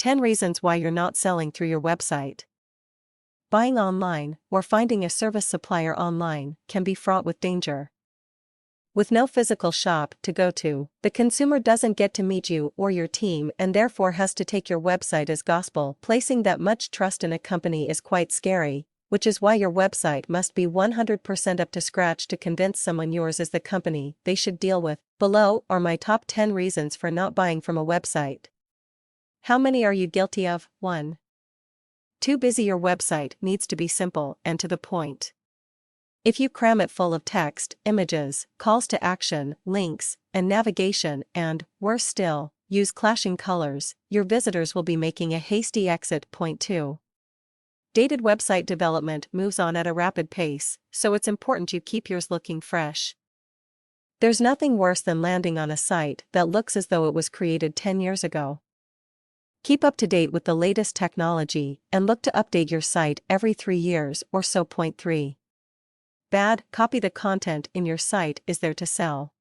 10 reasons why you're not selling through your website. Buying online, or finding a service supplier online, can be fraught with danger. With no physical shop to go to, the consumer doesn't get to meet you or your team and therefore has to take your website as gospel. Placing that much trust in a company is quite scary, which is why your website must be 100% up to scratch to convince someone yours is the company they should deal with. Below are my top 10 reasons for not buying from a website. How many are you guilty of? 1. Too busy. Your website needs to be simple and to the point. If you cram it full of text, images, calls to action, links, and navigation and, worse still, use clashing colors, your visitors will be making a hasty exit. Point 2. Dated. Website development moves on at a rapid pace, so it's important you keep yours looking fresh. There's nothing worse than landing on a site that looks as though it was created 10 years ago. Keep up to date with the latest technology and look to update your site every 3 years or so. Point 3. Bad copy. The content in your site is there to sell.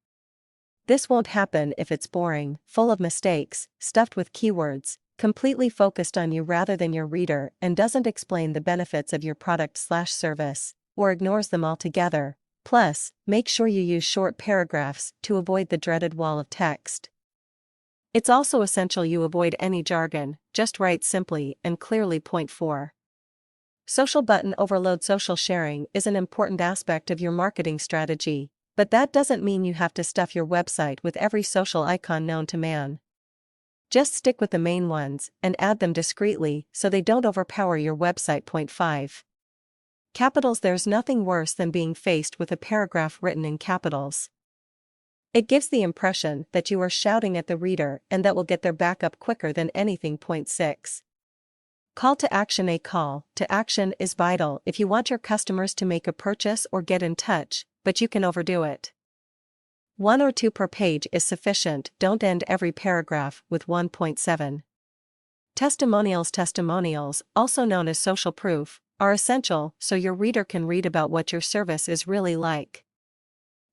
This won't happen if it's boring, full of mistakes, stuffed with keywords, completely focused on you rather than your reader, and doesn't explain the benefits of your product/service, or ignores them altogether. Plus, make sure you use short paragraphs to avoid the dreaded wall of text. It's also essential you avoid any jargon, just write simply and clearly. Point 4. Social button overload. Social sharing is an important aspect of your marketing strategy, but that doesn't mean you have to stuff your website with every social icon known to man. Just stick with the main ones and add them discreetly so they don't overpower your website. Point 5. Capitals. There's nothing worse than being faced with a paragraph written in capitals. It gives the impression that you are shouting at the reader, and that will get their back up quicker than anything. Point 6. Call to action. A call to action is vital if you want your customers to make a purchase or get in touch, but you can overdo it. 1 or 2 per page is sufficient. Don't end every paragraph with 1.7. Testimonials. Testimonials, also known as social proof, are essential so your reader can read about what your service is really like.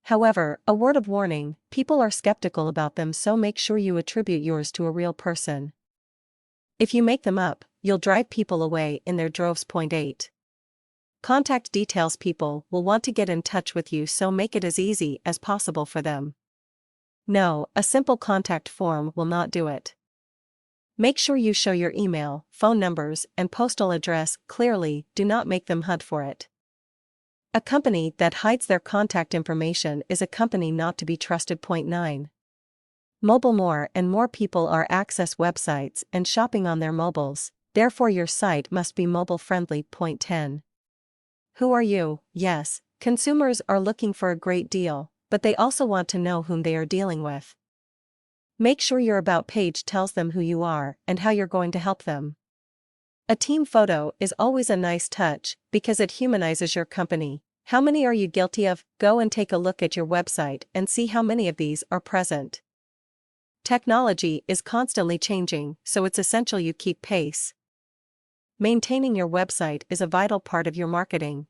However, a word of warning, people are skeptical about them, so make sure you attribute yours to a real person. If you make them up, you'll drive people away in their droves. Point 8. Contact details. People will want to get in touch with you, so make it as easy as possible for them. No, a simple contact form will not do it. Make sure you show your email, phone numbers, and postal address clearly. Do not make them hunt for it. A company that hides their contact information is a company not to be trusted. Point 9. Mobile. More and more people are access websites and shopping on their mobiles, therefore your site must be mobile friendly. Point 10. Who are you? Yes, consumers are looking for a great deal, but they also want to know whom they are dealing with. Make sure your about page tells them who you are and how you're going to help them. A team photo is always a nice touch because it humanizes your company. How many are you guilty of? Go and take a look at your website and see how many of these are present. Technology is constantly changing, so it's essential you keep pace. Maintaining your website is a vital part of your marketing.